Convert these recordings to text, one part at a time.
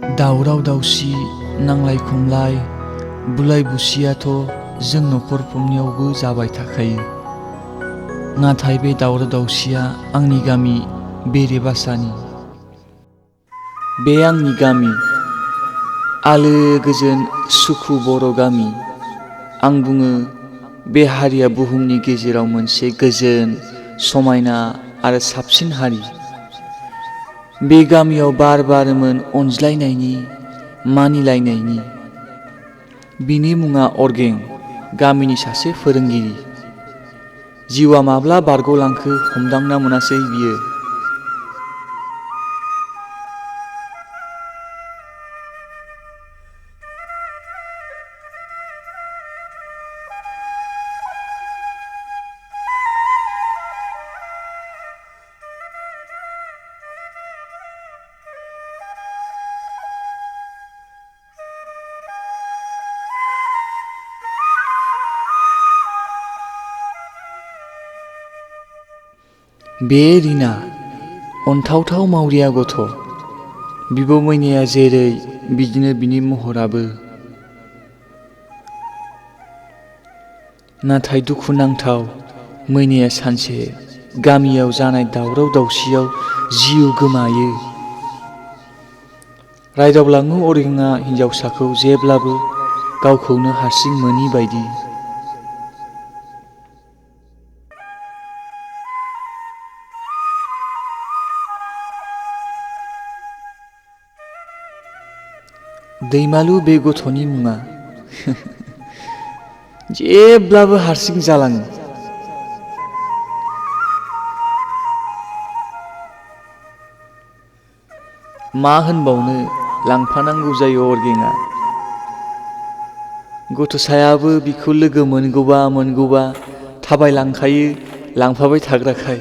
दावराव दावसि नांलाय खमलाय बुलाय बुसियाथ' जों न'खरफ्रोमनियावबो जाबाय थाखायो। नाथाय बे दावराव दावसिया आंनि गामि बेरे बासानि। बे आंनि गामि आलो गोजोन सुखु बर' गामि। आं बुङो बे हारिया बुहुमनि गेजेराव मोनसे गोजोन समायना आरो साबसिन हारि। बे गामियाव बार बारोमोन अनज्लायनायनि मानिलायनायनि। बिनि मुङा अरगें, गामिनि सासे फोरोंगिरि। जिउआ माब्ला बारग'लांखो हमदांना मोनासै बियो। बे रिना अनथावथाव मावरिया गथ'। बिब' मैनाया जेरै बिदिनो बिनि महराबो। नाथाय दुखुनांथाव मैनाया सानसे गामियाव जानाय दावराव दावसियाव जिउ गोमायो। रायदावलाङो अरगेंआ हिनजावसाखौ जेब्लाबो गावखौनो हारसिं मोनि बायदि। दैमालु बे गथ'नि मुङा। जेब्लाबो हारसिं जालाङो। मा होनबावनो लांफानांगौ जायो अरगेंआ। गथ'सायाबो बिखौ लोगो मोनगौबा थाबायलांखायो लांफाबाय थाग्राखाय।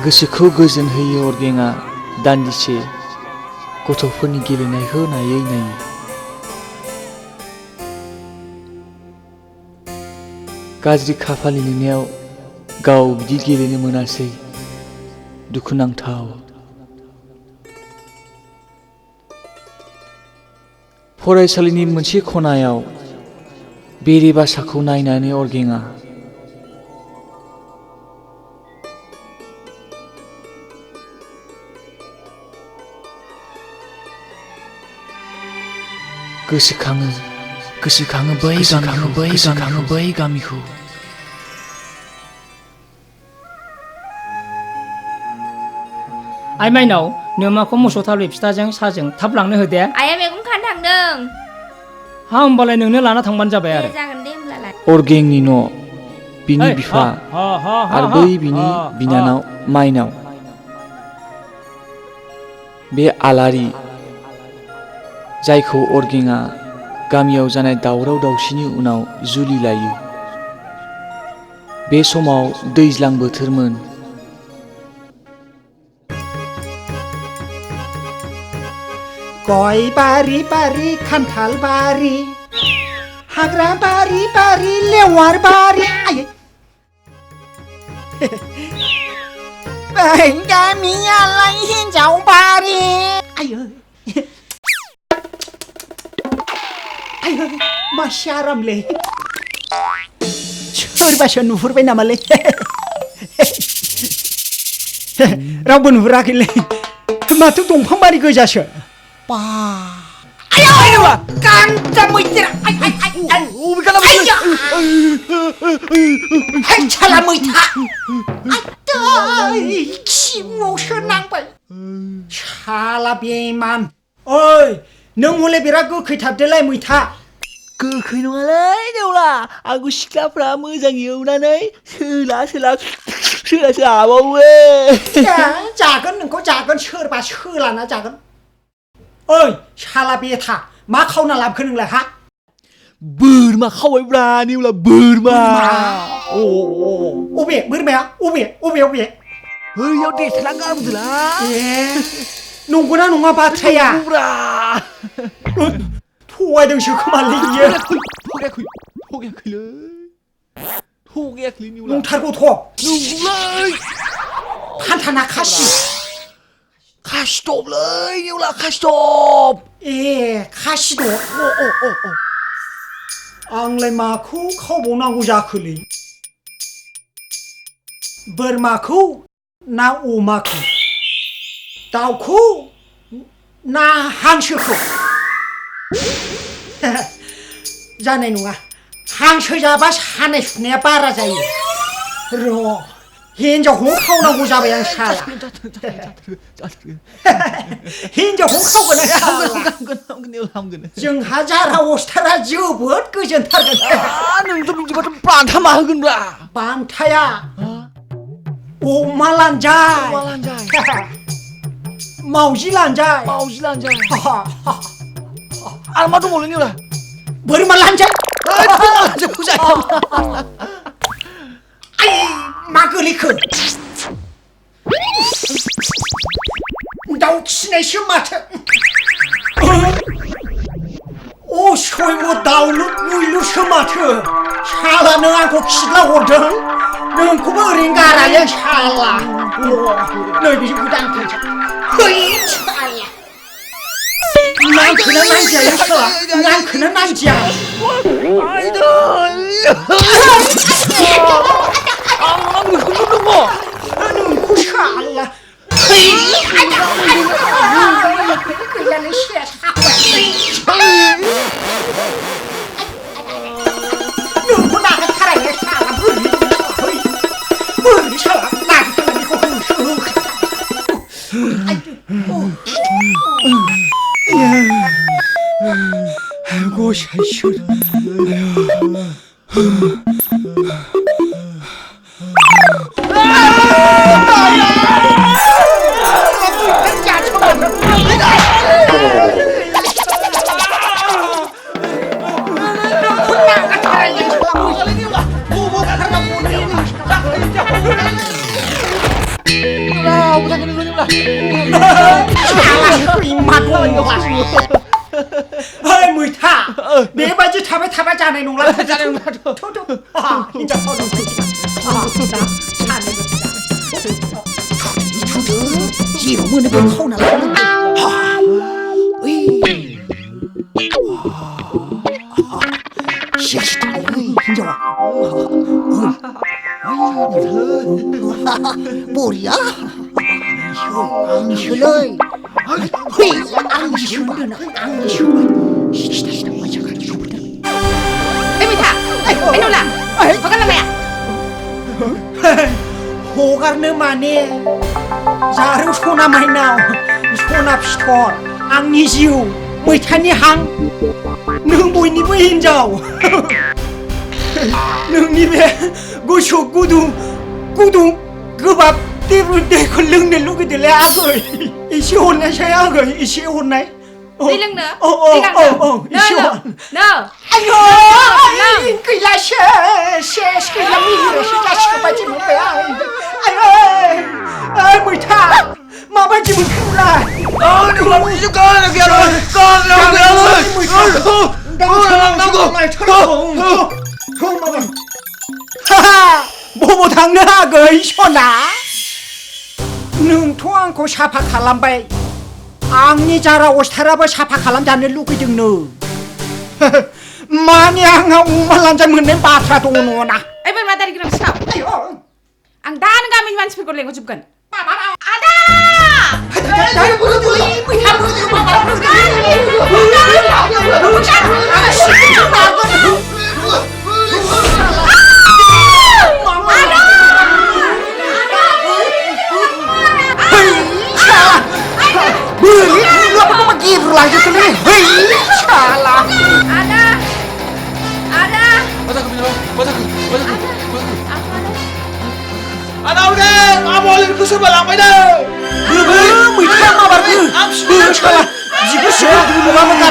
गोसोखौ गोजोन होयो अरगेंआ दान्दिसे गथ'फोरनि गेलेनायखौ नायै नायै। गाज्रि खाफालनि लिरनायाव गाव बिदि गेलेनो मोनासै। दुखुनांथाव। फरायसालिनि मोनसे खनायाव बेरे बासाखौ नायनानै अरगेंआ गोसोखाङो बै गामिखौ। आइ माइनाव, नोमाखौ मोसौ थालुय फिथाजों साजों थाब लांनो होदे। आइया मैगं खानो थांदों। हा होमबालाय नोंनो लाना थांबानो जाबाय आरो। जागोन दे होमब्लालाय। अरगेंनि न', बिनि बिफा आरो बै बिनि बिनानाव माइनाव। बे आलारि जायखौ अरगेंआ गामियाव जानाय दावराव दावसिनि उनाव जुलि लायो। बे समाव दैज्लां बोथोरमोन। गय बारि बारि खान्थाल बारि हाग्रा बारि बारि लेवार बारि गामियालाय हिन्जाव बारि मासि आरामलै सोरबासो नुहुरबाय नामालै रावबो नुहुराखैलै माथो दंफां बारि गोजासो बा गान्दा मैदेर साला मैथा खिबुआवसो नांबाय साला बेमान ओइ नों हले बिराद गोखैथारदोलाय मैथा गोखै नङालै नेवला आंखौ सिख्लाफ्रा मोजां एवनानै सोला जाबावो जागोन नोंखौ जागोन सोरबा सोलाना जागोन ओइ साला बेथा मा खावना लाबोखो नोंलाय हा बोरमा खावबायब्रा नेवला बोरमा अबे बोरमाया अबे बैयाव देथारना गारबोदोलाय नंगौना नङा बाथ्राया थगायदोंसो खोमालै बियो थगायाखैलै नेवला नंथारगौथ' नंगौलै फान्थाना खासिदबलै नेवला खासिदब खासिदब आंलाय माखौ खावबावनांगौ जाखोलै बोरमाखौ ना अमाखौ दाउखौ ना हांसोखौ जानाय नङा हांसो जाबा सानाय सुनाया बारा जायो र' हिन्जावखौ खावनांगौ जाबाय आं साला हिन्जावखौ खावगोन जोंहा जारा अस्थारा जोबोद गोजोनथारगोन नोंथ' बिदिबाथ' बान्था मा होगोनब्रा बान्थाया अमा लानजाय मावजि लानजाय आरो मा दंबावलै नेवला बोरमा लानजाय मा गोलैखो दाउ खिनायसो माथो असयम दाउलुर मुइलुरसो माथो साला नों आंखौ खिदला हरदों नोंखौबो ओरैनो गारालै साला नै बेजों गोदानखायसो साला नांखोना नांजाया साला नांखोना नांजाया नोंखौ साला गैलालै सेस नोंखौ नागारथारायो साला बोरै साला नागिरथारनायखौ गसाइसो मैथा बेबायदि थाबाय थाबा जानाय नंला जेराव मोनो बे खावना हिन्जावा बरिया आंनिसोलै आंनिसो मैथा नौला हगारनो माया हगारनो माने जारौ सना माइनाव सना फिथर आंनि जिउ मैथानि हां नों बयनिबो हिन्जाव नोंनि बे गोसो गुदुं गोबाब दैखौ लोंनो लुगैदोंलै आगै एसे हरनायसै आगै एसे हरनाय दै लोंनो औ एसे हर नो आयौ गैला सेस गैला मिहिरसो जासिगोन बायदि मोनबाय आं आयौ मैथा माबायदि मोनखोलाय निउला बिजों गानो बबाव थांनो आगै सना नोंथ' आंखौ साफा खालामबाय आंनि जारा अस्टाराबो साफा खालामजानो लुगैदोंनो माने आंहा अमा लानजाय मोननाय बाथ्रा दङ ना ओइ बोरमा दारि गोनां सिखाव आं दानो गामिनि मानसिफोरखौ लेंहरजोबगोन आदा लांजोबदोंलै है साला आदा मा जाखो बिनानाव मा जाखो आदा उदे आब'लिखौ सोरबा लांबायनो मैथा माबारखो साला जिबो सिबो नङामोन ना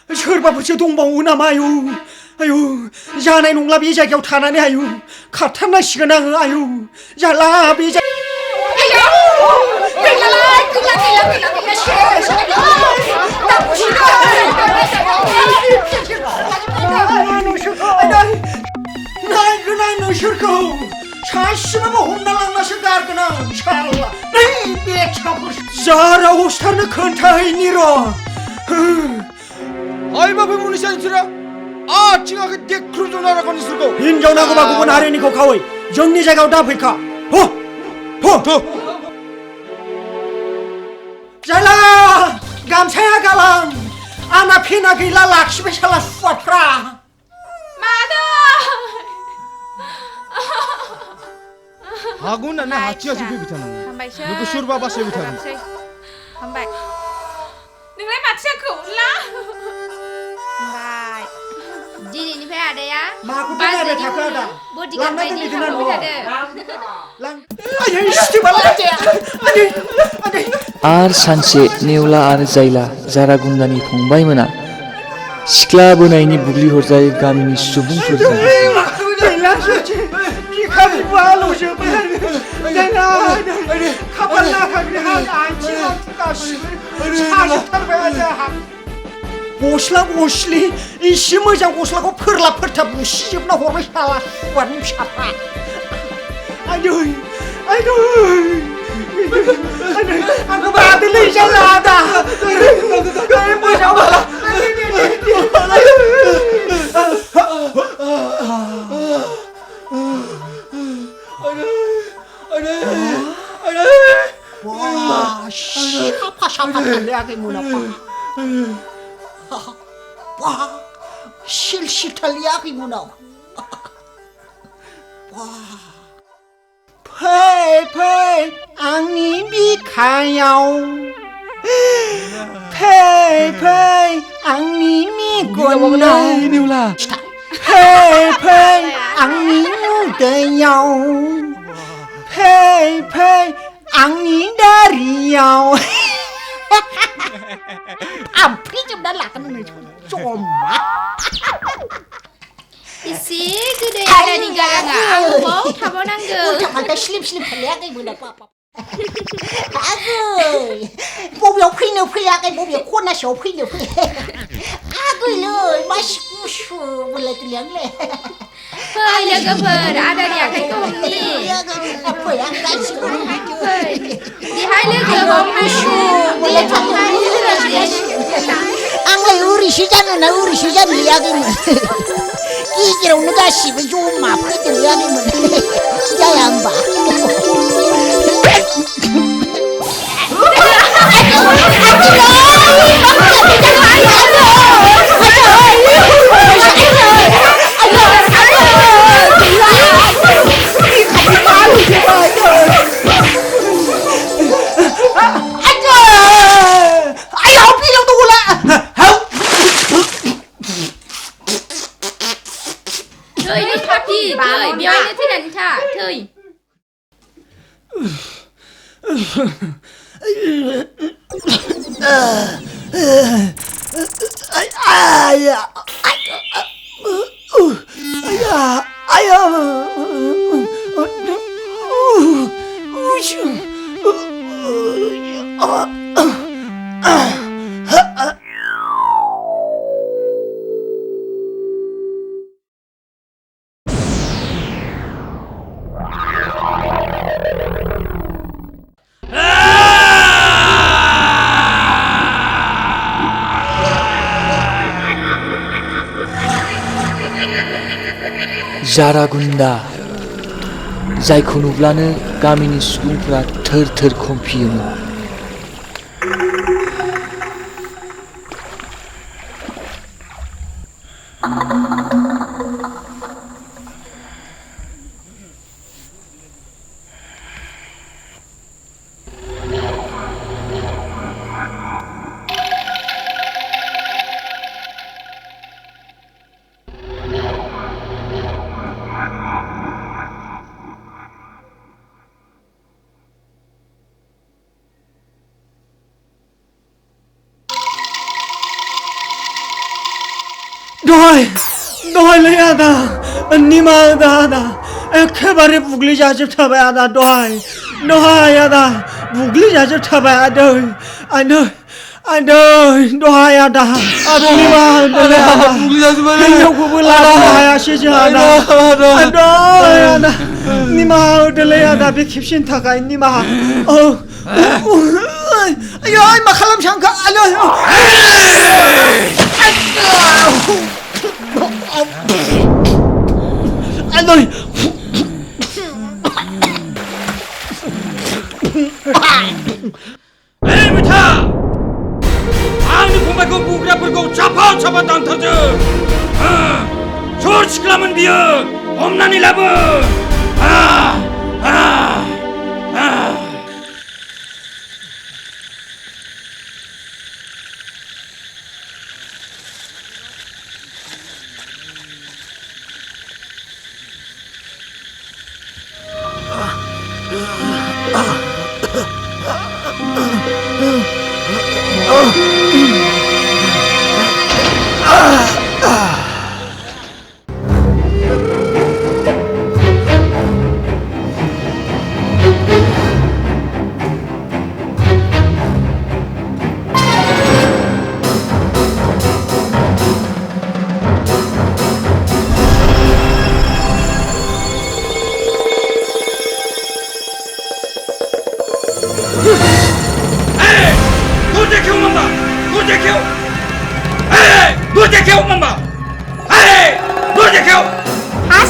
सोरबाफोरसो दंबावो नामा आयु जानाय नंला बे जायगायाव थानानै आयु खारथारनांसिगोन आङो आयु जाला बे नायगोन आं नोंसोरखौ सासेबाबो हमना लांनासो गारगोन आं साला नै बेखाफोर जारा अस्टारनो खोन्थाहैनि र' आइबाबो मुनिसा नोंसोरो आथिङाखौ देख्रुबजोबना राखौ नोंसोरखौ हिनजाव नांगौबा गुबुन हारिनिखौ खावै जोंनि जायगायाव दाफैखा जाला गामसाया गालां आंना फेना गैला लाखिबाय साला सुवादफ्रा हागौ होननानै हाथियासो फैबाय थानांगौ नोंखौ सोरबा बासायबाय थागोन हामबाय नोंलाय माथो जाखो उरला हामबाय दिनैनिफ्राय आदाया माखौ नायबाय थाखो आदा बडिगार्ड बायदि हाबबाय थादों आर सानसे नेवला आरो जायला जारा गुन्दानि फंबायमोना सिख्ला बोनायनि बुग्लि हरजायो गामिनि सुबुंफोरजों गस्ला गस्लि एसे मोजां गस्लाखौ फोरला फोरथा बुसिजोबना हरबाय साला सुवादनि फिसाफ्रा आंखौ बादोलै जाला आदा मोजां साफा थांलायाखै मोनाफा 실시탈리아기 문화. 와. 페이 앙님이 가요. 페이 앙님이 건너. 니울라. 페이 앙님 돼요. 페이 앙님 다리요. 앞이 좀 날라가는 좀. 이씨 그래 아라니가 아우 뭐 타보난 거. 잠깐만 슬립 할래야게 뭐나 빠빠. 아구 몸이 휘는 휘야게 몸이 코나셔 휘는 휘. 아구를 맛있고 몰라 들량래. Phơi là cái phơi đã đây là cái con đi. Đi hai lứa cơ bông hai xu. Đi trong hai lứa đi. Ăn lấy uri 시장은 나 우리 시장 이야기는 이기로 누가 씹어 좀 맛있게 이야기는 야야 안 봐. Thôi đi thoát đi, thôi, biểu anh như thế này cha, thôi. जारागुन्दा जायखौ नुब्लानो गामिनि सुबुंफोरा थोर थोर खमफियोमोन। দহাই লে আদা নিমা আদা একেবারে বুগলি যাজব থাবাই আদা দহাই আদা বুগলি যাজব থাবাই আদা আদা দহাই আদা নিমা আদা বুগলি যাজব হিন্জাवखौबो लानो हायासै जों आदा निमा होदोलै आदा बे खेबसेनि थाखाय निमा आय मा खालामसै आंखौ 아너이 에이 미타 आंनि फंबायखौ बुग्राफोरखौ चापा दांथारदो सोर सिख्लामोन बियो हमनानै लाबो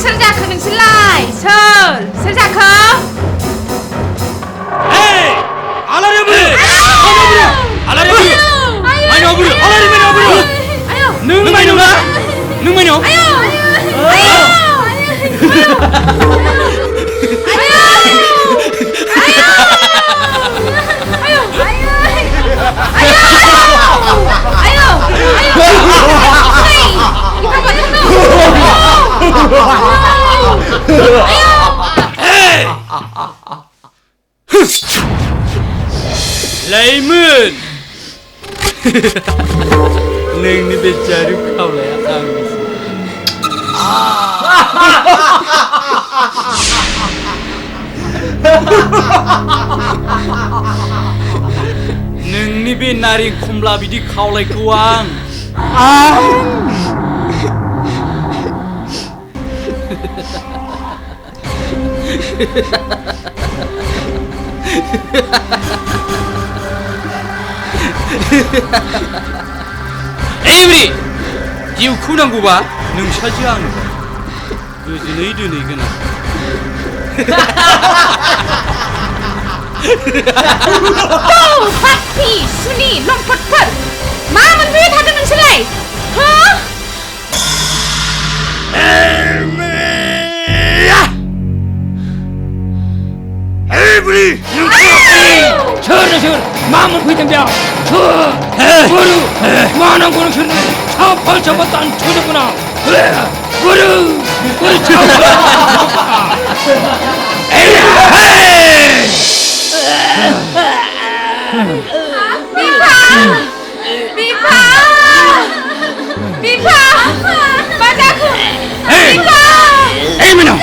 सोर जाखो नोंसोरलाय सोर जाखो नों Layman नोंनि बे जारु खावलाया आंनिसो नोंनि बे नारें खमला बिदि खावलायखौ आं एब्रि जिउखौ नांगौबा नोंसाजो आंनो गोजोनै दोनहैगोन फाथि सुनि लम्पटफोर मा मोनफैबाय थादों नोंसोरलाय हो एब्रि सोर मा मोनफैदों बेयाव गुरु मा नांगौ नोंसोरनो साफा दानथ'जोबगोन आं गुरु बिफा बाजाku बिफा एमिनो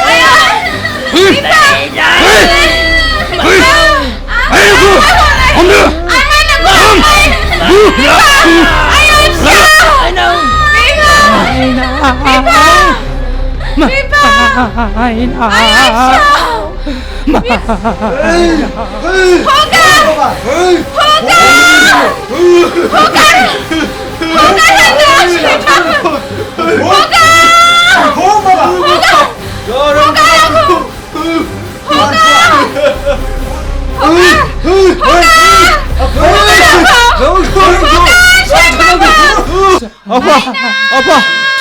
아빠,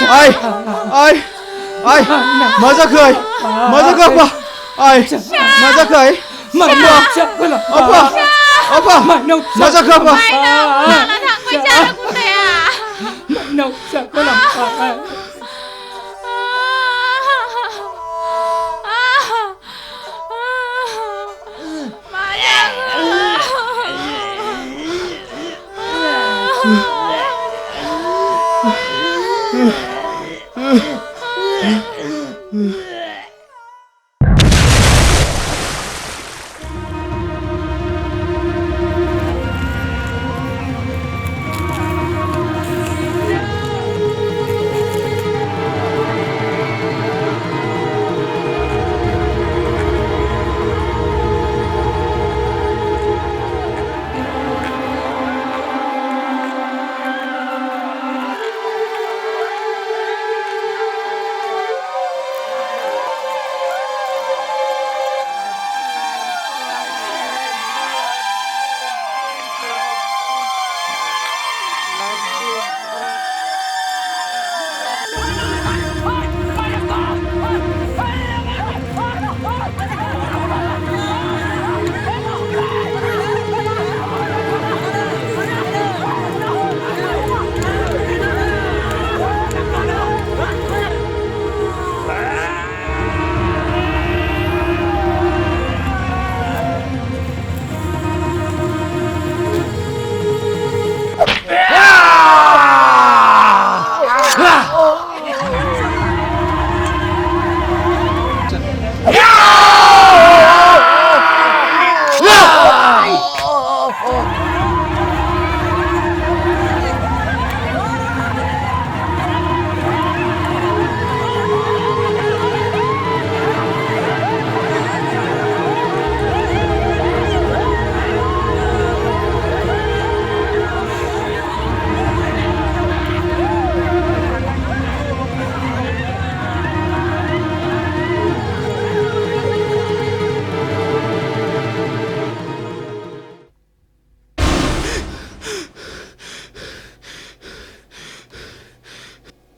아이, 맞아그 아이, 아빠, 아이, 맞아그 아이, 아빠, 맞아그 아빠.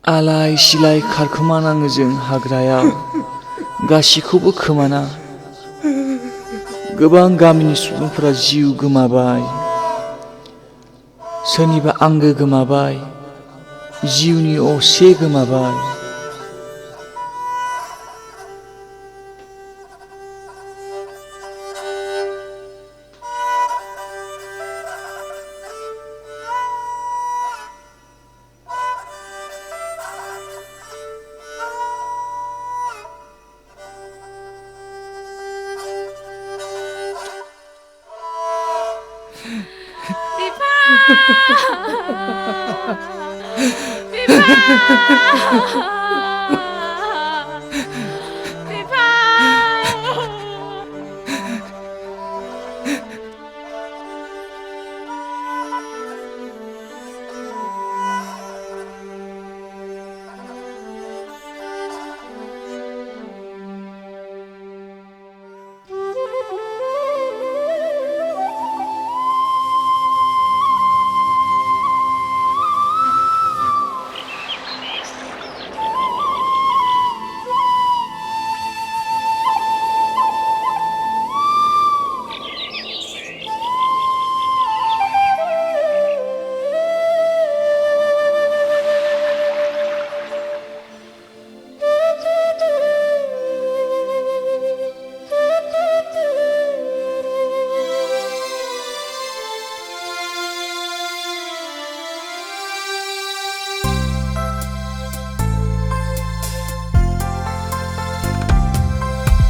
आलाय सिलाय खारखोमानाङो जों हाग्रायाव गासिखौबो खोमाना गोबां गामिनि सुबुंफोरा जिउ गोमाबाय, सोरनिबा आंगो गोमाबाय, जिउनि असे गोमाबाय।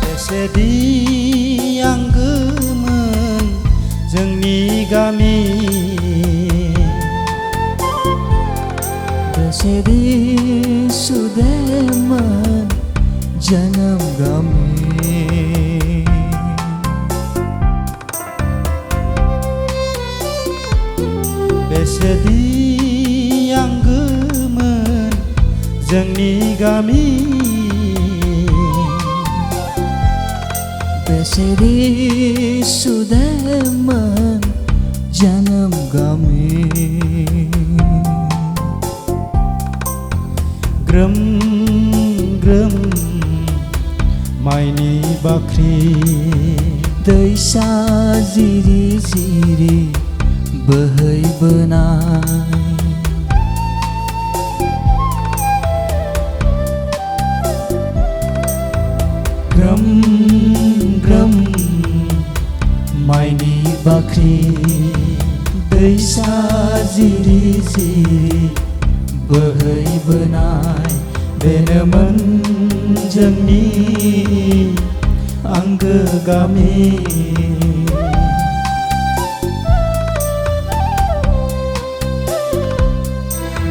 बेसेदि आंगोमोन जोंनि गामि, बेसेदि सुदेममोन जोनोम गामि। बेसेदि आंगोमोन जोंनि गामि, बेसेदि सुदेममोन जोनोम गामि। ग्रोम ग्रोम माइनि बाख्रि, दैसा जिरि जिरि बोहैबोनाय, ग्रोम ग्रोम माइनि बाख्रि, दैसा जिरि जिरि बोहैबोनाय, बेनोमोन जोंनि आंगो गामि।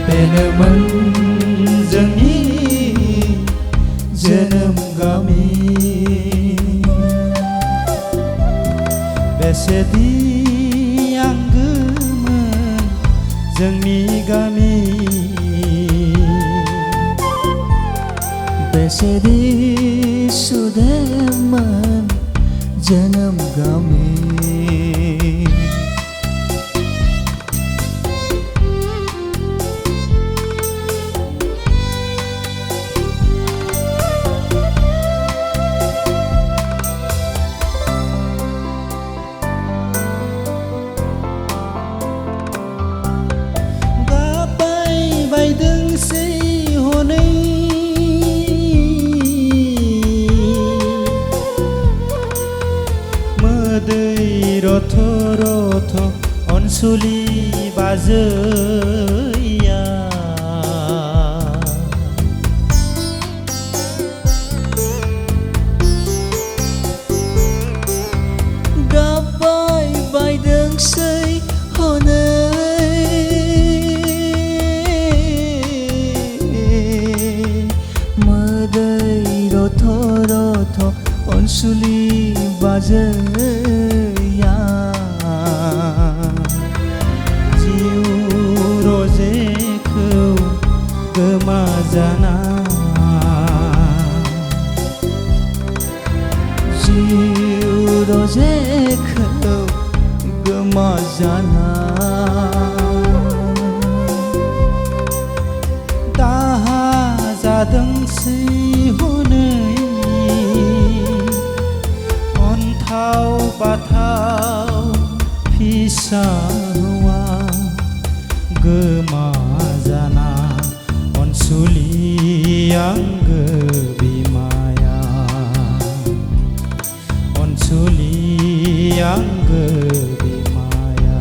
बेनोमोन जोंनि जोनोम गामि। बेसेदि आंगोमोन जोंनि गामि, बेसेदि सुदेममोन जोनोम गामि। बायदोंसै हनै मोदै रथ' रथ' अनसुलि बाजैया, गाबबाय बायदोंसै हनै रथ' रथ' अनसुलि बाजैया। जिउ रजेखौ गोमाजाना, जिउ रजेखौ गोमाजाना, दाहा जादोंसै हनै बाथाव फिसा हौवा गोमा जाना अनसुलि आंगो बिमाया अनसुलि आंगो बिमाया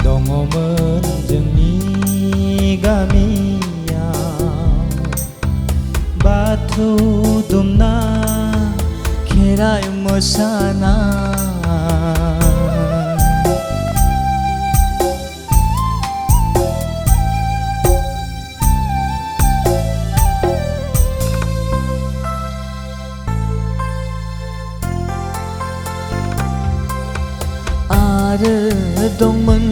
दङमोन जोंनि गामियाव बाथौ दुमना खेराइ मोसानाय आरो दंमोन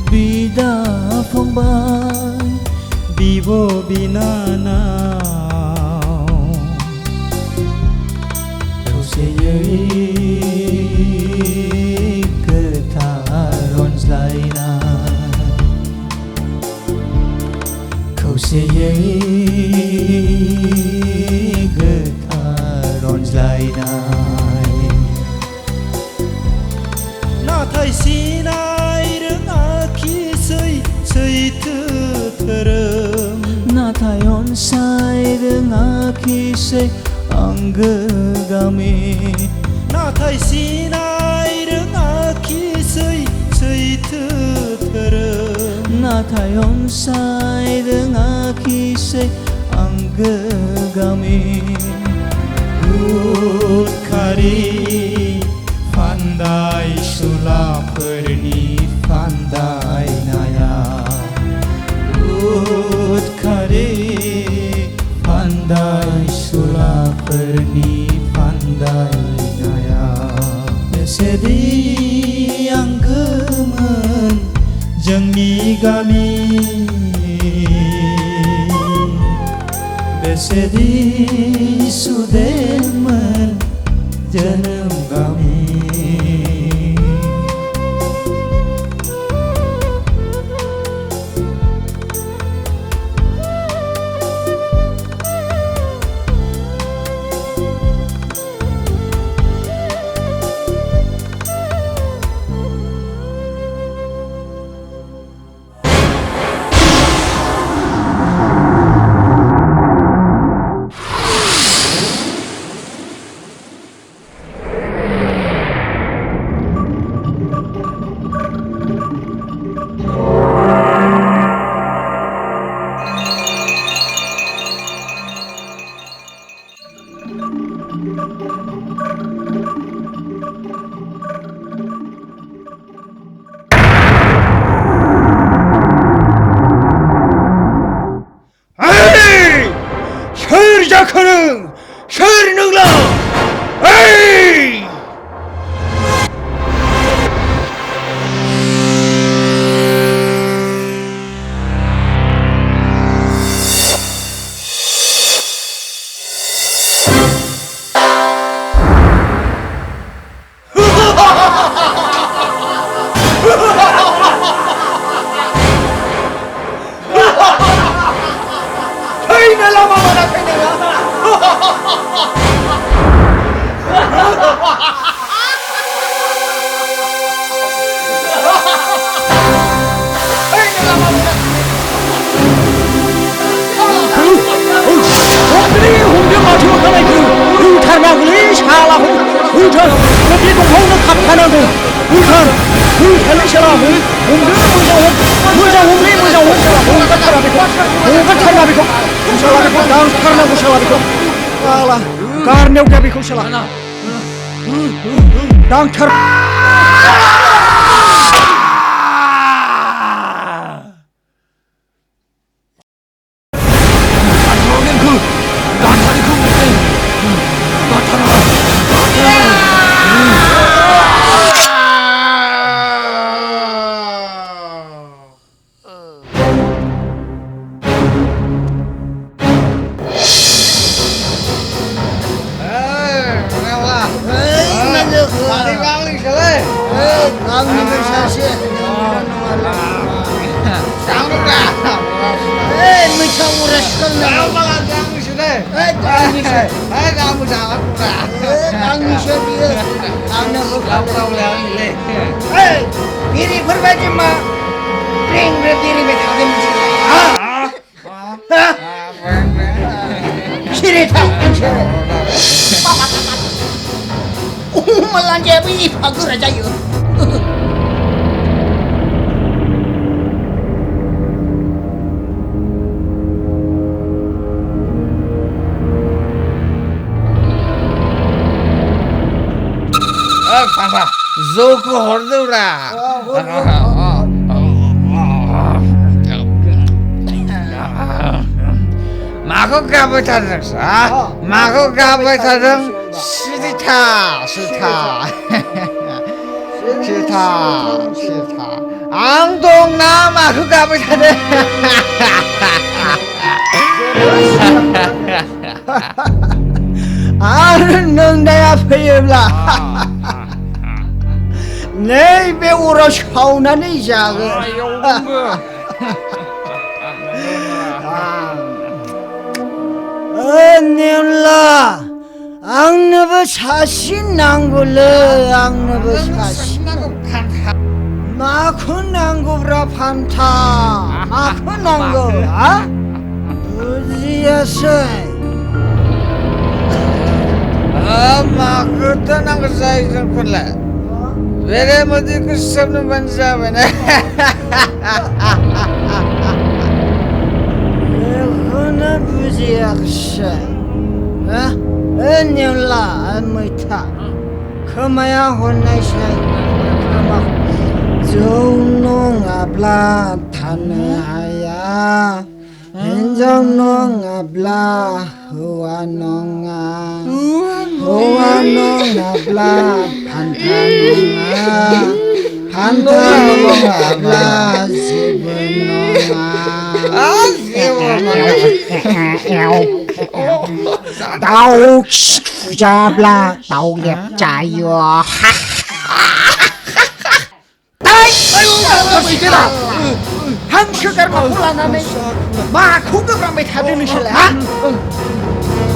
बिदा फंबाय बिब' बिनानाव खौसेयै गोथार अनज्लायनाय खौसेयै गोथार अनज्लायनाय नाथाय सिनाय रोङाखिसै सैथो धोरोम नाथाय अनसाय रोङाखिसै आंगो गामि नाथाय सिनाय रोङाखिसै सैथो धोरोम नाथाय अनसाय रोङाखिसै आंगो गामि उदखारि फान्दाय सुलाफोरनि फान्दायनाया उदखारि फान्दाय सुलाफोरनि फान्दायनाया बेसेदि आंगोमोन जोंनि गामि बेसेदि सुदेममोन जोनोम गामि सोर नोंलाय गारनायाव गैया बेखौ साला दांथार गावनिबो सासे मैथा उरा आंनिसो बियो आंनोबो बिरिफोरबायदि मा ब्रें ब्रें बिरिबाय थादों सिरि था अमालान्जायाबो एफा गोरा जायो जौखौ हरदौरा माखौ गाबबाय थादों माखौ गाबबाय थादों सिरिथा सिथा सिथा सिथा आं दं ना माखौ गाबबाय थादों आरो नोंदाया फैयोब्ला नैबे अराव सावनानै जागोन नेवला आंनोबो सासे नांगौलै आंनोबो सासे माखौ नांगौब्रा फान्था माखौ नांगौ हा बुजियासै माखौथ' नांगौ जायो जोंफोरलाय बेरे मोदैखौ सोबनोबानो जाबाय ना बेखौनो बुजियाखिसै नेवला मैथा खोमाया हरनायसै खोमा जौ नङाब्ला थानो हाया हिन्जाव नङाब्ला हौवा नङा हौवा नङाब्ला फान्था नङा फान्था नङाब्ला जेबो नङा दाउ खिजाब्ला दाउ लेबजायो हांसो गारमाखौ लानानै माखौ गोब्रांबाय थादों नोंसोरलाय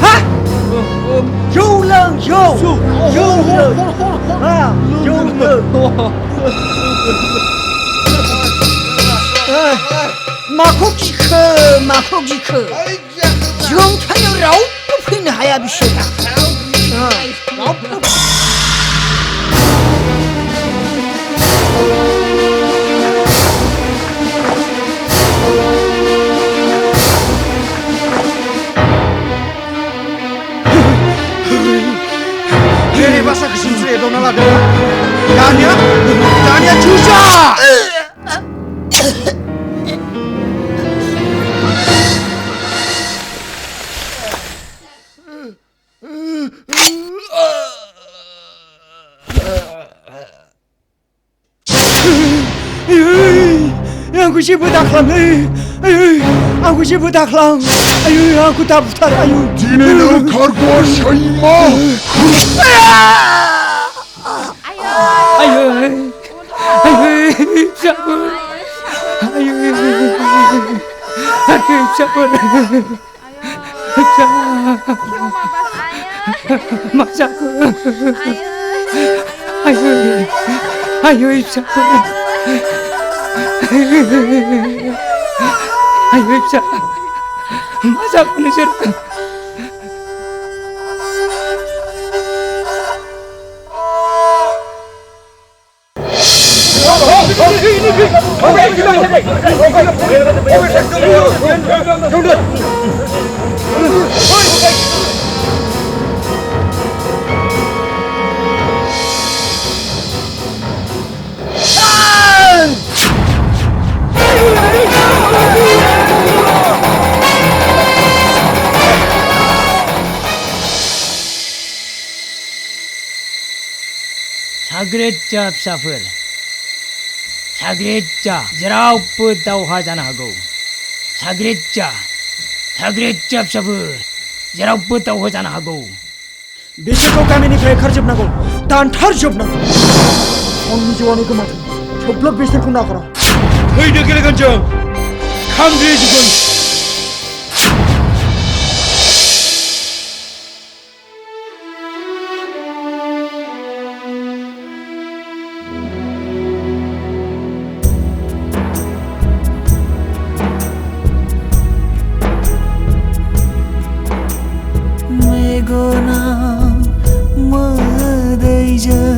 हा जौ लों जौ जौ लों जौ लों माखौ गिखो जोंथायाव रावबो फैनो हाया बिसोरा रावबो BERE BASA kesimpulan edauna lagu Dania jusa आंखौ जेबो दाख्लामलै आंखौ जेबो दाख्लाम आंखौ दाबुथार दिनै ओंखारगौ सैमा साग्रेदजा फिसाफोर साग्रेदजा जेरावबो दावहा जानो हागौ साग्रेदजा फिसाफोर जेरावबो दावहा जानो हागौ बिसोरखौ गामिनिफ्राय ओंखारजोबनांगौ दानथारजोबनांगौ आंनि जिउआनो गोमाथों थेवब्लाबो बिसोरखौ नागारा फैदो गेलेगोन जों खामग्लिजोबगोन मेगना मोदैजों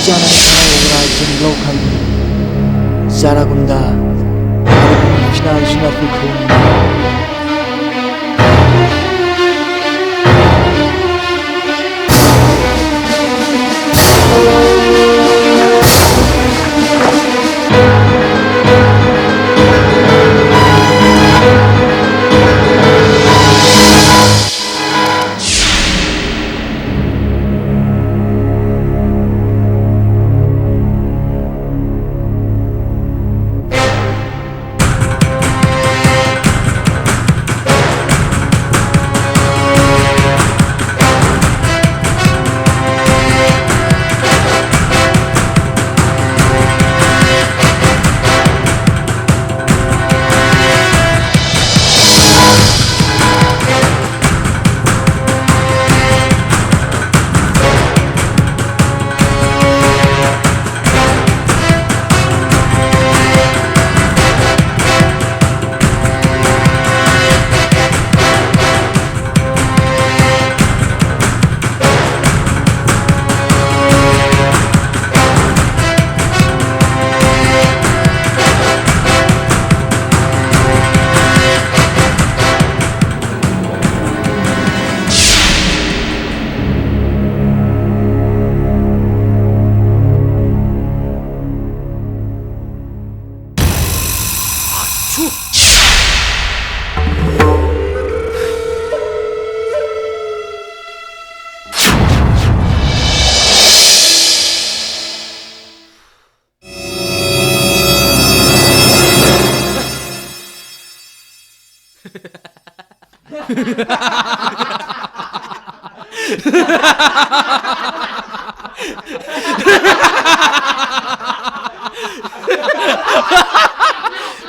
जानाय सावग्रा जोंब्लाव खालि जारागुन्दा फिना जुनारफोरखौ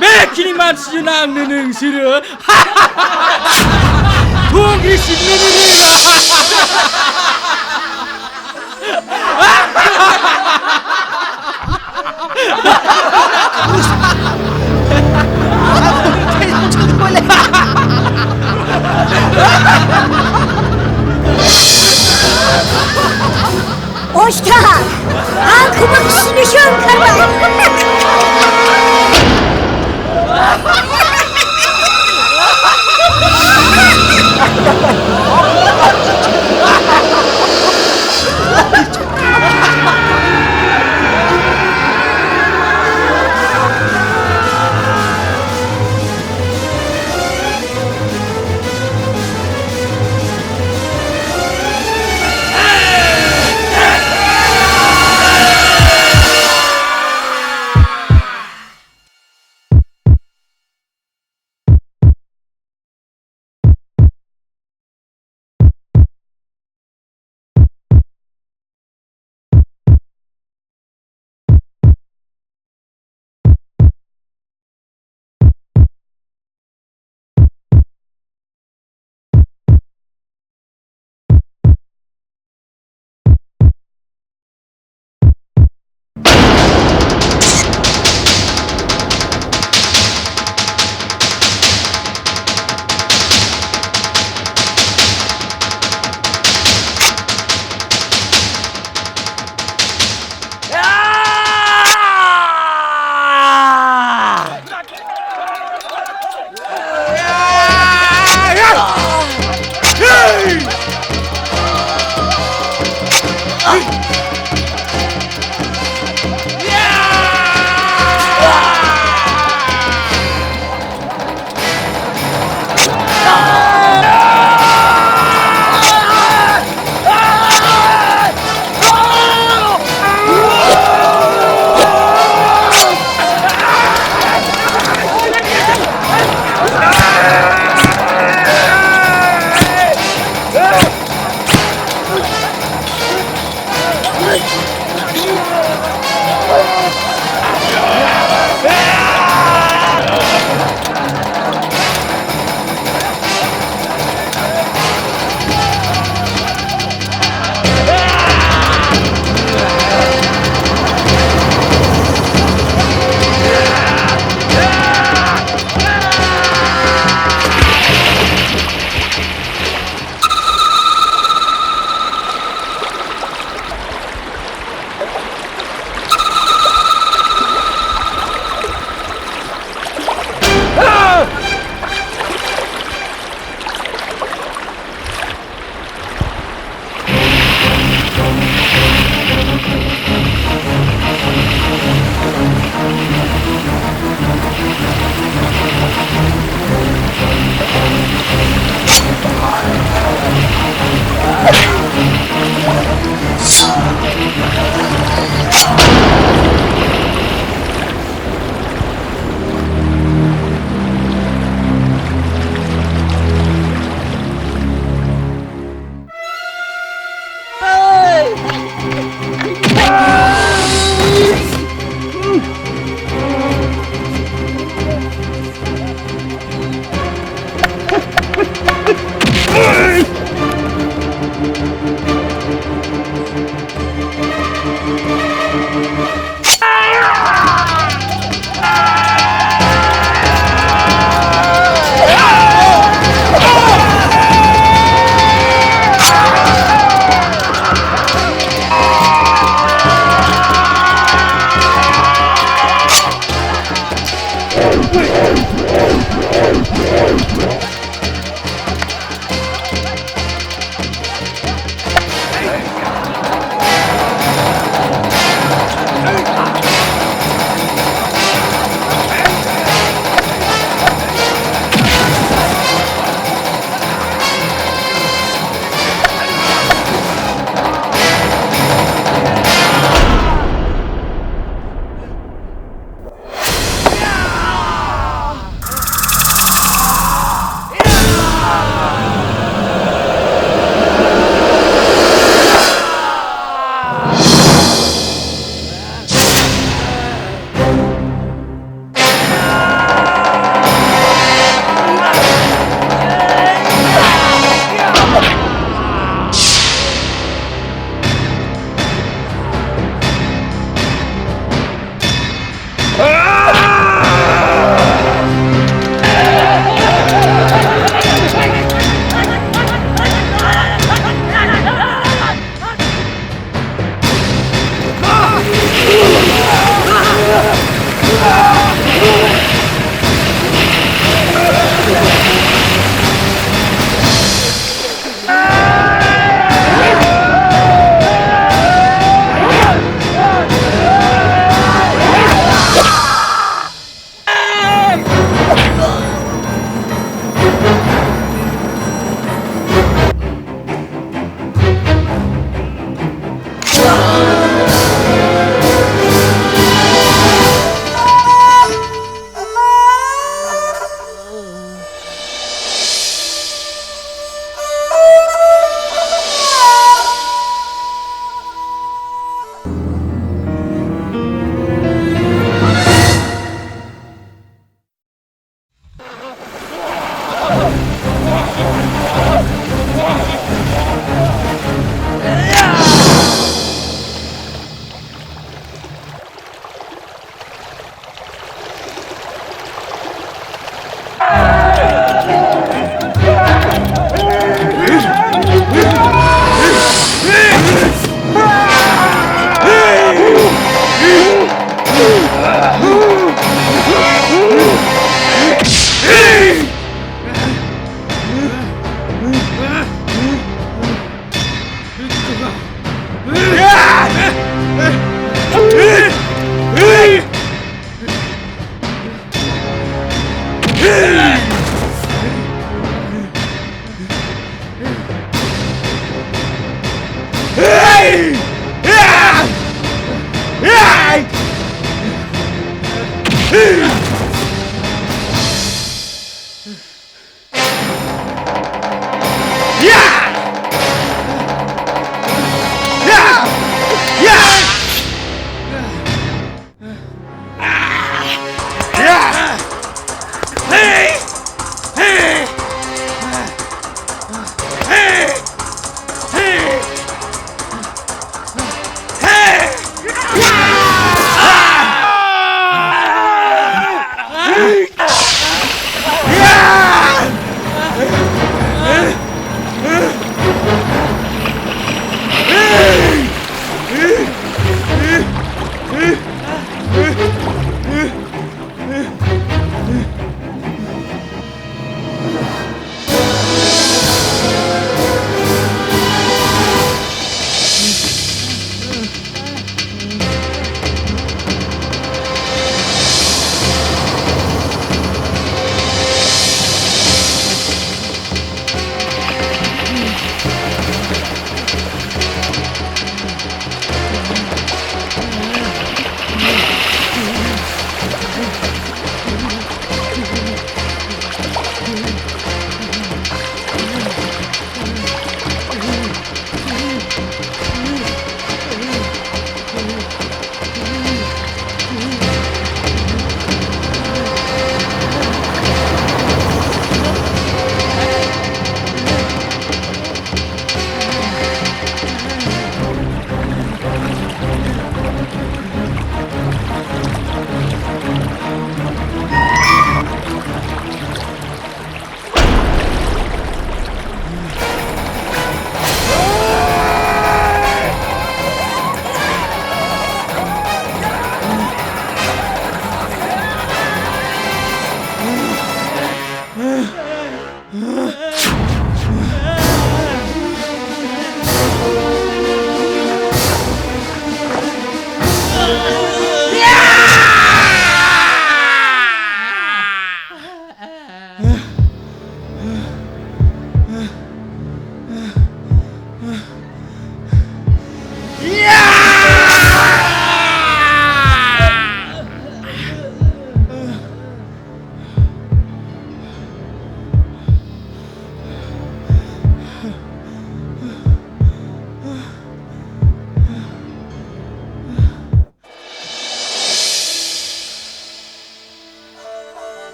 매키니만 지나는 응시를 동이 씹는 Osta! Aklıma sinişiyorum karma!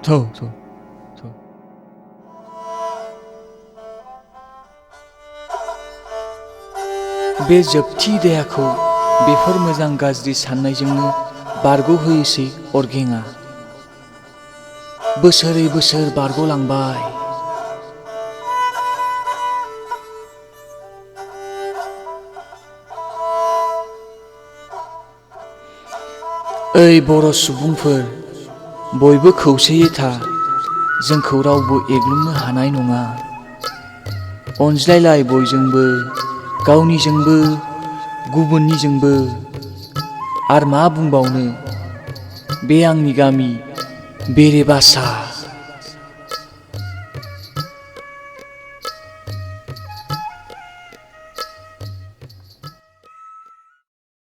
थौ बे जोबथि देहाखौ बेफोर मोजां गाज्रि साननायजोंनो बारग'होयोसै अरगेंआ बोसोरै बोसोर बारग'लांबाय ओइ बर' सुबुंफोर बयबो खौसेयै था जोंखौ रावबो एग्लुंनो हानाय नङा अनज्लायलाय बयजोंबो गावनिजोंबो गुबुननिजोंबो आर मा बुंबावनो बे आंनि गामि बेरे बासा